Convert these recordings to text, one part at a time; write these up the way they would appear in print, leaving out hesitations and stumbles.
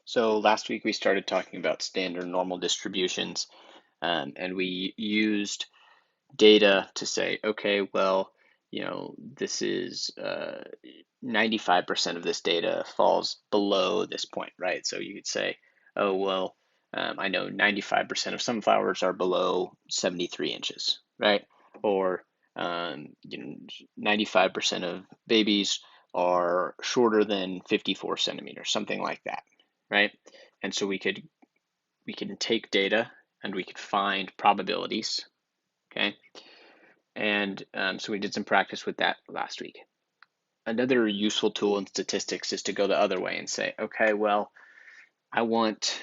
So last week we started talking about standard normal distributions, and we used data to say, okay, well, this is 95% of this data falls below this point, right? So you could say, oh, well, I know 95% of sunflowers are below 73 inches, right? Or 95% of babies are shorter than 54 centimeters, something like that, right? And so we can take data and we could find probabilities, okay? And so we did some practice with that last week. Another useful tool in statistics is to go the other way and say, okay, well, I want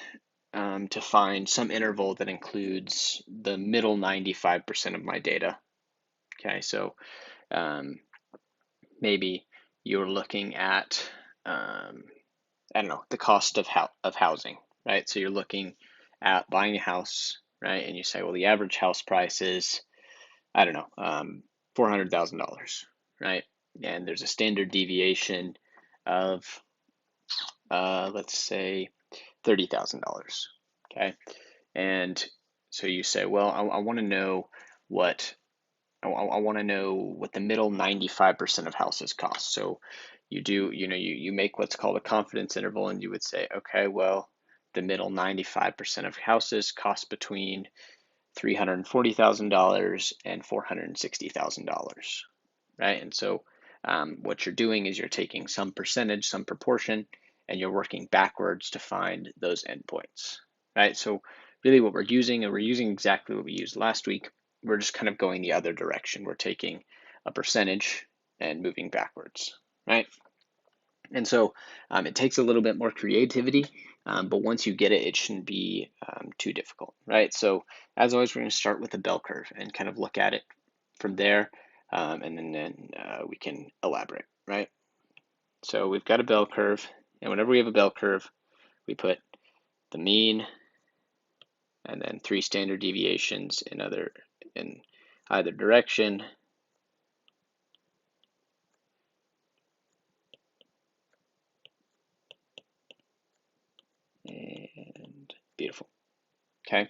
to find some interval that includes the middle 95% of my data. Okay, so um, maybe you're looking at, I don't know, the cost of housing, right? So you're looking at buying a house, right? And you say, well, the average house price is, I don't know, $400,000, right? And there's a standard deviation of, let's say, $30,000, okay? And so you say, well, I want to know what I want to know what the middle 95% of houses cost. So you make what's called a confidence interval, and you would say, okay, well, the middle 95% of houses cost between $340,000 and $460,000, right? And so what you're doing is you're taking some percentage, some proportion, and you're working backwards to find those endpoints, right? So really what we're using, and we're using exactly what we used last week, we're just kind of going the other direction. We're taking a percentage and moving backwards, right? And so it takes a little bit more creativity, but once you get it, it shouldn't be too difficult, right? So as always, we're going to start with a bell curve and kind of look at it from there, and then we can elaborate, right? So we've got a bell curve, and whenever we have a bell curve, we put the mean and then 3 standard deviations in either direction. And beautiful. Okay.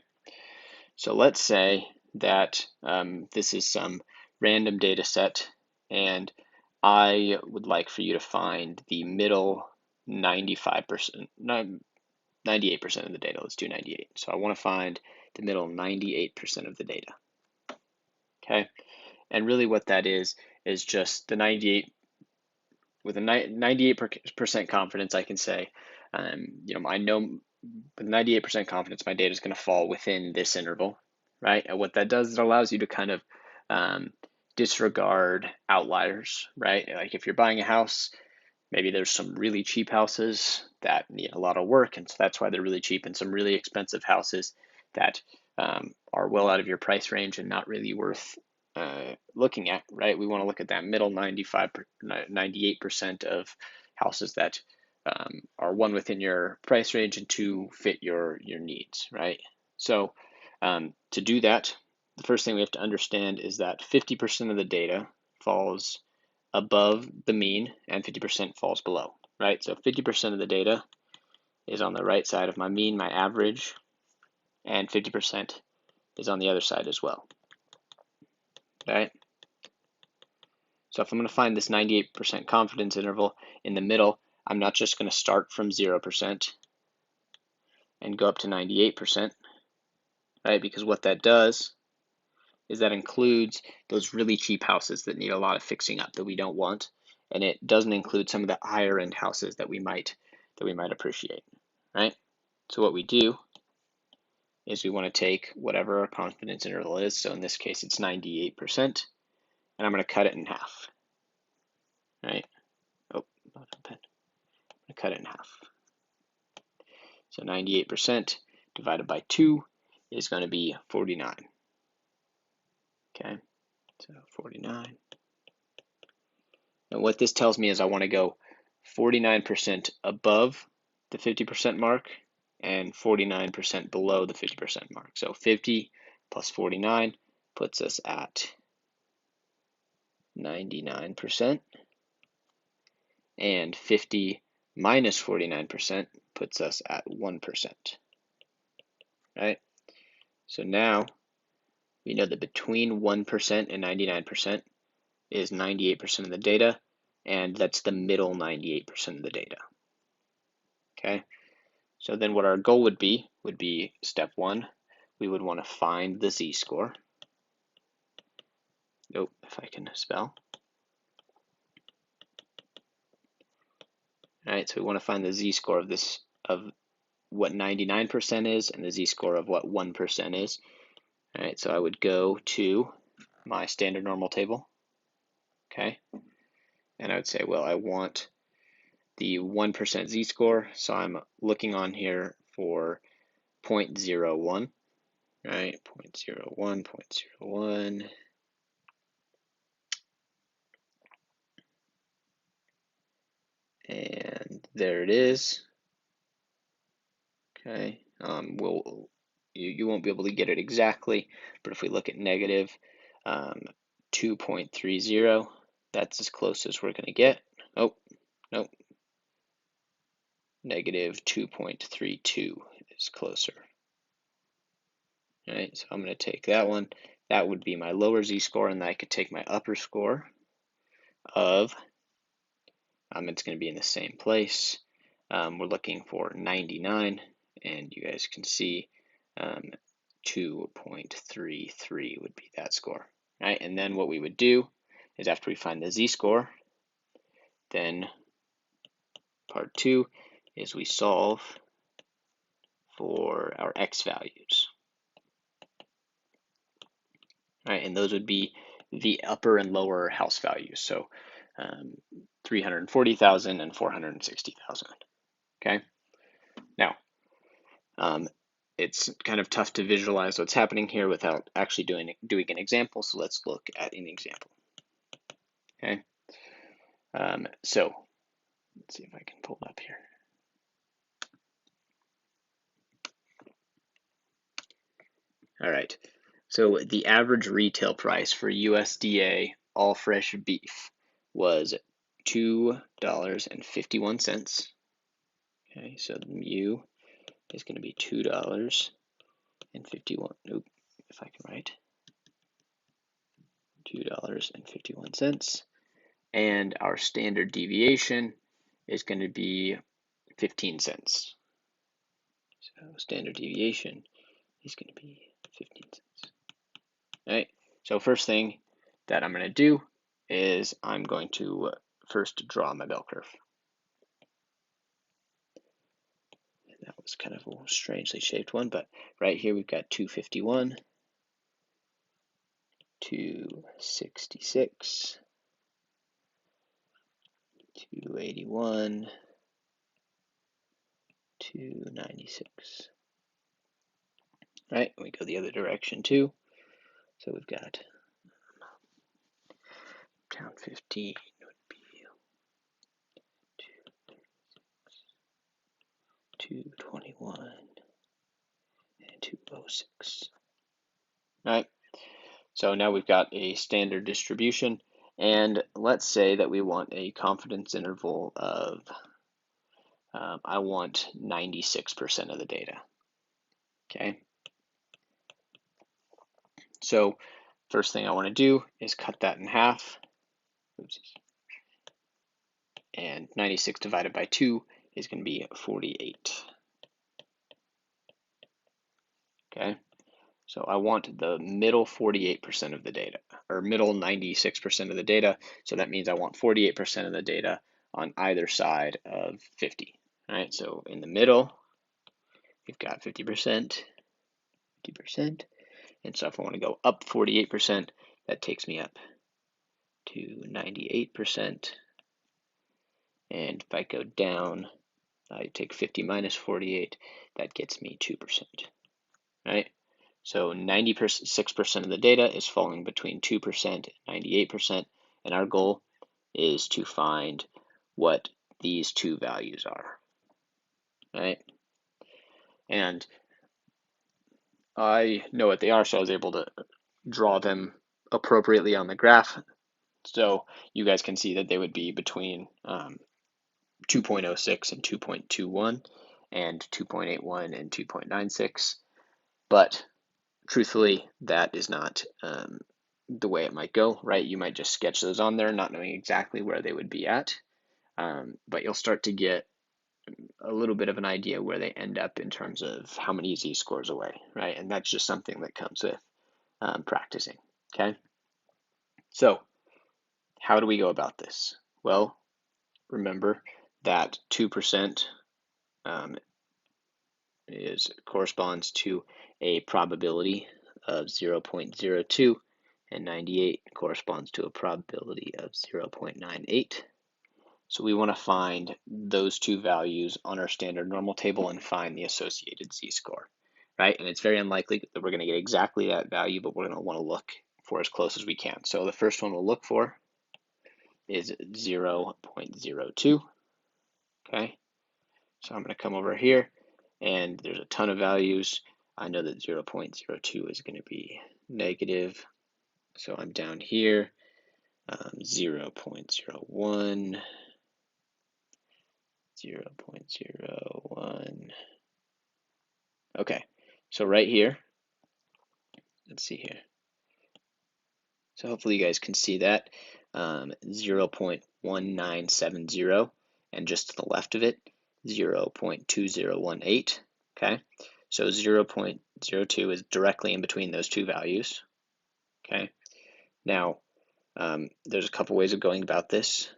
So let's say that this is some random data set, and I would like for you to find the middle 95%, 98% of the data. Let's do 98. So I want to find the middle 98% of the data. Okay. And really what that is just the 98, with a 98% confidence, I can say, I know with 98% confidence, my data is going to fall within this interval, right? And what that does, it allows you to kind of um, disregard outliers, right? Like if you're buying a house, maybe there's some really cheap houses that need a lot of work, and so that's why they're really cheap, and some really expensive houses that are well out of your price range and not really worth looking at, right? We want to look at that middle 98% of houses that are one within your price range and two fit your needs, right? So to do that, the first thing we have to understand is that 50% of the data falls above the mean and 50% falls below, right? So 50% of the data is on the right side of my mean, my average, and 50% is on the other side as well, right? So if I'm going to find this 98% confidence interval in the middle, I'm not just going to start from 0% and go up to 98%, right? Because what that does is that includes those really cheap houses that need a lot of fixing up that we don't want, and it doesn't include some of the higher end houses that we might appreciate, right? So what we do is we want to take whatever our confidence interval is. So in this case, it's 98%, and I'm going to cut it in half, right? Oh, not a pen. I'm going to cut it in half. So 98% divided by 2 is going to be 49. Okay, so 49. And what this tells me is I want to go 49% above the 50% mark and 49% below the 50% mark. So 50 plus 49 puts us at 99%, and 50 minus 49% puts us at 1%, right? So now we know that between 1% and 99% is 98% of the data, and that's the middle 98% of the data, okay? So then what our goal would be step one, we would want to find the z-score. Nope, if I can spell. All right, so we want to find the z-score of this, of what 99% is, and the z-score of what 1% is. All right, so I would go to my standard normal table, okay? And I would say, well, I want the 1% z-score, so I'm looking on here for 0.01, right? 0.01, 0.01. And there it is. Okay, you won't be able to get it exactly, but if we look at negative 2.30, that's as close as we're going to get. Oh, nope. Negative 2.32 is closer. All right, so I'm going to take that one. That would be my lower z-score, and then I could take my upper score of, it's going to be in the same place. We're looking for 99, and you guys can see 2.33 would be that score. Right, and then what we would do is after we find the z-score, then part two is we solve for our x values. Right, and those would be the upper and lower house values, so 340,000 and 460,000. Okay, now it's kind of tough to visualize what's happening here without actually doing an example, so let's look at an example. Okay, so let's see if I can pull it up here. All right, so the average retail price for USDA all fresh beef was $2.51. Okay, so the mu is going to be $2.51. Nope, if I can write $2.51. And our standard deviation is going to be 15 cents. So standard deviation is going to be 15 cents. All right, so first thing that I'm going to do is I'm going to first draw my bell curve. That was kind of a strangely shaped one, but right here we've got 251, 266, 281, 296. Right, we go the other direction too. So we've got down 15 would be 221 and 206. All right, so now we've got a standard distribution, and let's say that we want a confidence interval of I want 96% of the data. Okay, so first thing I want to do is cut that in half. Oops. And 96 divided by 2 is going to be 48. Okay, so I want the middle 48% of the data, or middle 96% of the data, so that means I want 48% of the data on either side of 50. All right, so in the middle, we've got 50%, 50%, and so if I want to go up 48%, that takes me up to 98%, and if I go down, I take 50 minus 48, that gets me 2%, right? So 96% of the data is falling between 2% and 98%, and our goal is to find what these two values are, right? And I know what they are, so I was able to draw them appropriately on the graph. So you guys can see that they would be between 2.06 and 2.21 and 2.81 and 2.96, but truthfully, that is not the way it might go, right? You might just sketch those on there, not knowing exactly where they would be at, but you'll start to get a little bit of an idea where they end up in terms of how many z-scores away, right? And that's just something that comes with practicing, okay? So how do we go about this? Well, remember that 2% corresponds to a probability of 0.02, and 98 corresponds to a probability of 0.98. So we want to find those two values on our standard normal table and find the associated z-score, right? And it's very unlikely that we're going to get exactly that value, but we're going to want to look for as close as we can. So the first one we'll look for is 0.02, okay? So I'm going to come over here, and there's a ton of values. I know that 0.02 is going to be negative, so I'm down here, 0.01, 0.01. Okay, so right here, let's see here. So hopefully you guys can see that, 0.1970, and just to the left of it, 0.2018, okay? So 0.02 is directly in between those two values, okay? Now, there's a couple ways of going about this.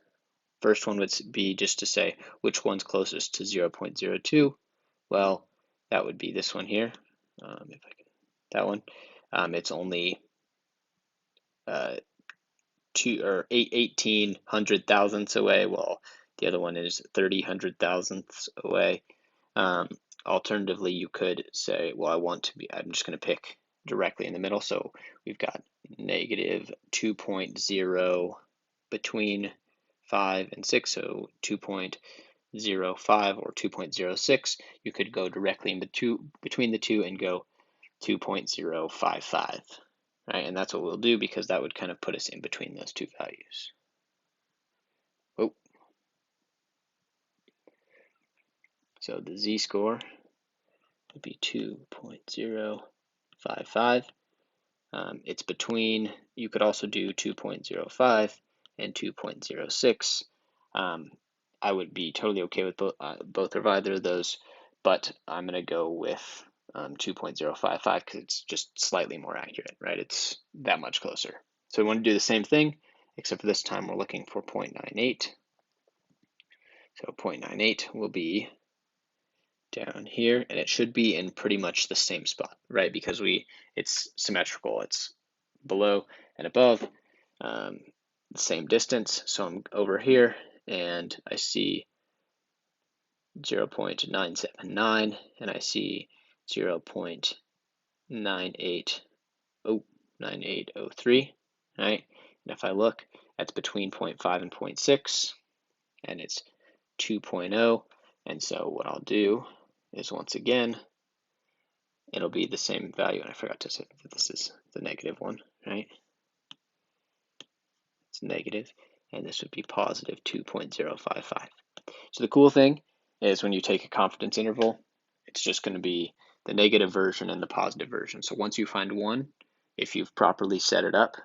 First one would be just to say which one's closest to 0.02. Well, that would be this one here. If I can, that one. It's only 18 hundred thousandths away. Well, the other one is 30 hundred thousandths away. Alternatively, you could say, well, I'm just going to pick directly in the middle. So we've got negative 2.0 between 5 and 6, so 2.05 or 2.06. You could go directly in between the two and go 2.055, right? And that's what we'll do because that would kind of put us in between those two values. Oh. So the z-score would be 2.055. It's between, you could also do 2.05 and 2.06. I would be totally okay with both of either of those, but I'm going to go with 2.055 because it's just slightly more accurate, right? It's that much closer. So we want to do the same thing, except for this time we're looking for 0.98. So 0.98 will be down here, and it should be in pretty much the same spot, right? Because it's symmetrical. It's below and above, the same distance. So I'm over here, and I see 0.979, and I see 0.9803, right? And if I look, that's between 0.5 and 0.6, and it's 2.0. And so what I'll do is, once again, it'll be the same value. And I forgot to say that this is the negative one, right? It's negative, and this would be positive 2.055. So the cool thing is when you take a confidence interval, it's just going to be the negative version and the positive version. So once you find one, if you've properly set it up,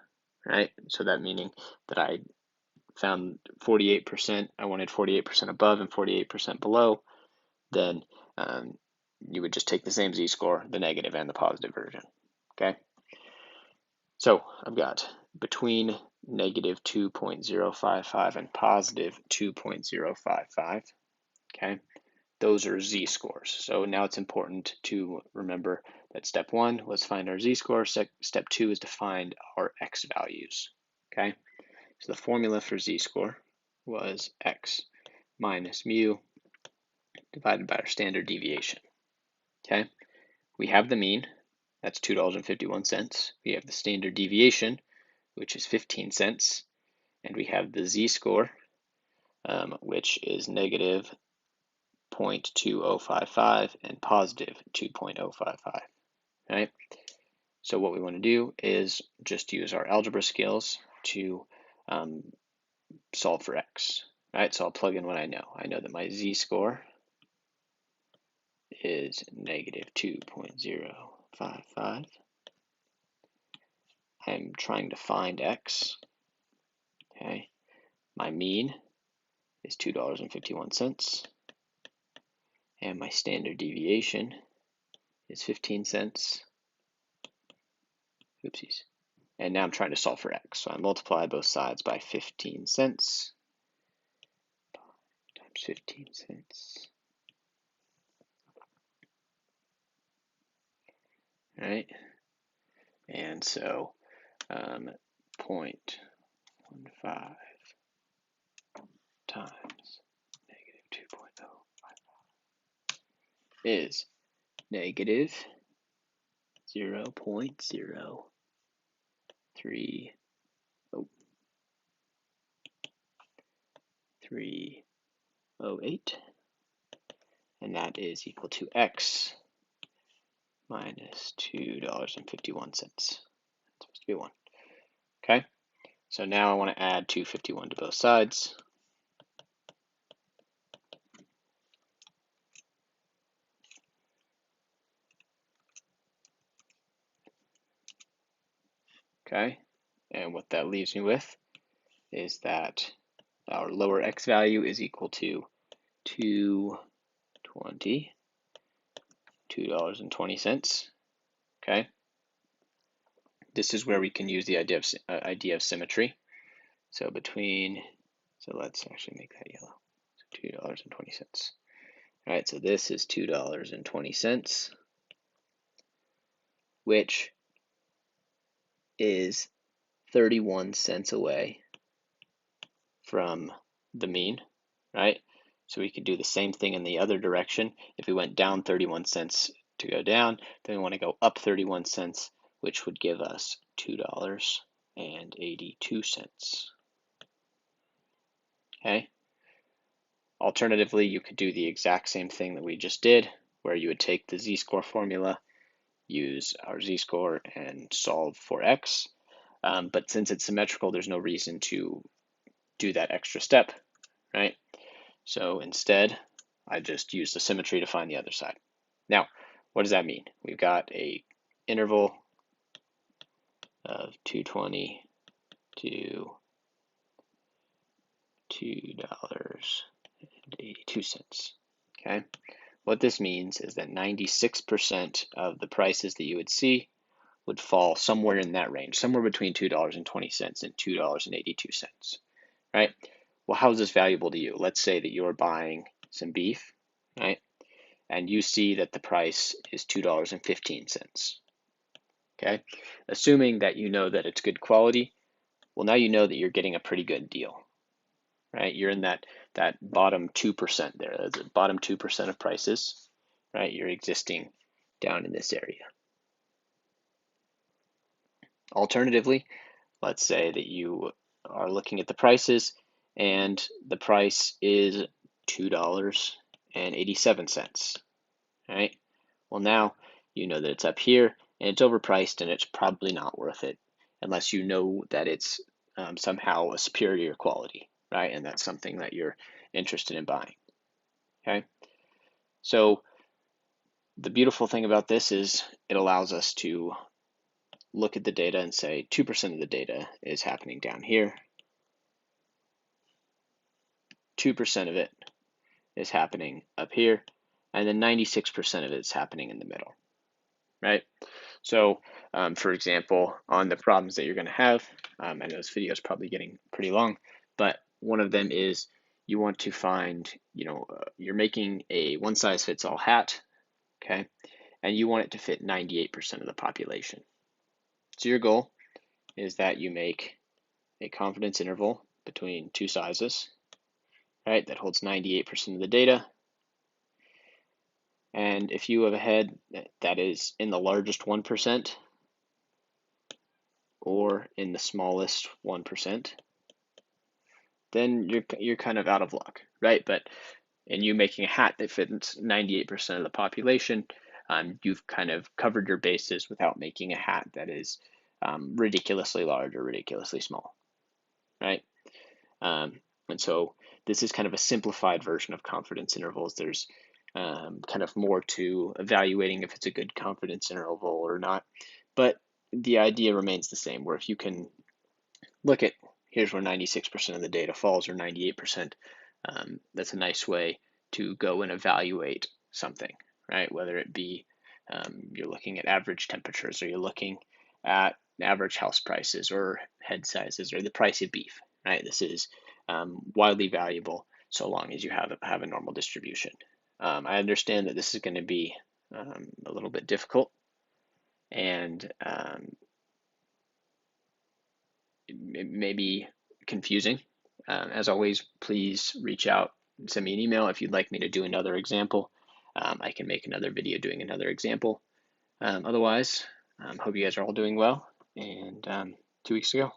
right? So that meaning that I found 48%, I wanted 48% above and 48% below, then you would just take the same z-score, the negative and the positive version, okay? So I've got between negative 2.055 and positive 2.055, okay? Those are z-scores. So now it's important to remember that step one was find our z-score. Step two is to find our x values, okay? So the formula for z-score was x minus mu divided by our standard deviation, okay? We have the mean, that's $2.51. We have the standard deviation, which is 15 cents. And we have the z-score, which is negative 0.2055 and positive 2.055, right? So what we want to do is just use our algebra skills to solve for x. right? So I'll plug in what I know. I know that my z-score is negative 2.055. I'm trying to find x, okay? My mean is $2.51, and my standard deviation is 15 cents. Oopsies. And now I'm trying to solve for x. So I multiply both sides by 15 cents times 15 cents. Right? And so 0.15 times negative 2.055 is negative 0.0308, and that is equal to x minus $2.51. It's supposed to be 1. Okay, so now I want to add 251 to both sides. Okay, and what that leaves me with is that our lower x value is equal to $2.20. Okay, this is where we can use the idea of symmetry. So let's actually make that yellow. So $2.20. All right, so this is $2.20, which is 31 cents away from the mean, right? So we could do the same thing in the other direction. If we went down 31 cents to go down, then we want to go up 31 cents, which would give us $2.82. Okay. Alternatively, you could do the exact same thing that we just did, where you would take the z-score formula, use our z-score, and solve for x. But since it's symmetrical, there's no reason to do that extra step, right? So instead, I just use the symmetry to find the other side. Now, what does that mean? We've got a interval of 220 to $2.82. Okay, what this means is that 96% of the prices that you would see would fall somewhere in that range, somewhere between $2.20 and $2.82, right? Well, how is this valuable to you? Let's say that you're buying some beef, right? And you see that the price is $2.15. Okay, assuming that you know that it's good quality, well, now you know that you're getting a pretty good deal, right? You're in that bottom 2% there. That's the bottom 2% of prices, right? You're existing down in this area. Alternatively, let's say that you are looking at the prices and the price is $2.87, right? Well, now you know that it's up here and it's overpriced and it's probably not worth it unless you know that it's somehow a superior quality, right? And that's something that you're interested in buying, okay? So the beautiful thing about this is it allows us to look at the data and say 2% of the data is happening down here, 2% of it is happening up here, and then 96% of it is happening in the middle, right? So, for example, on the problems that you're going to have, I know this video is probably getting pretty long, but one of them is you want to find, you're making a one-size-fits-all hat, okay, and you want it to fit 98% of the population. So your goal is that you make a confidence interval between two sizes, right, that holds 98% of the data. And if you have a head that is in the largest 1% or in the smallest 1%, then you're kind of out of luck, right? But in you making a hat that fits 98% of the population, you've kind of covered your bases without making a hat that is ridiculously large or ridiculously small, right? And And so this is kind of a simplified version of confidence intervals. There's kind of more to evaluating if it's a good confidence interval or not. But the idea remains the same, where if you can look at here's where 96% of the data falls or 98%, that's a nice way to go and evaluate something, right? Whether it be you're looking at average temperatures or you're looking at average house prices or head sizes or the price of beef, right? This is widely valuable so long as you have a normal distribution. I understand that this is going to be a little bit difficult and it may be confusing. As always, please reach out and send me an email if you'd like me to do another example. I can make another video doing another example. Otherwise, hope you guys are all doing well, and 2 weeks ago.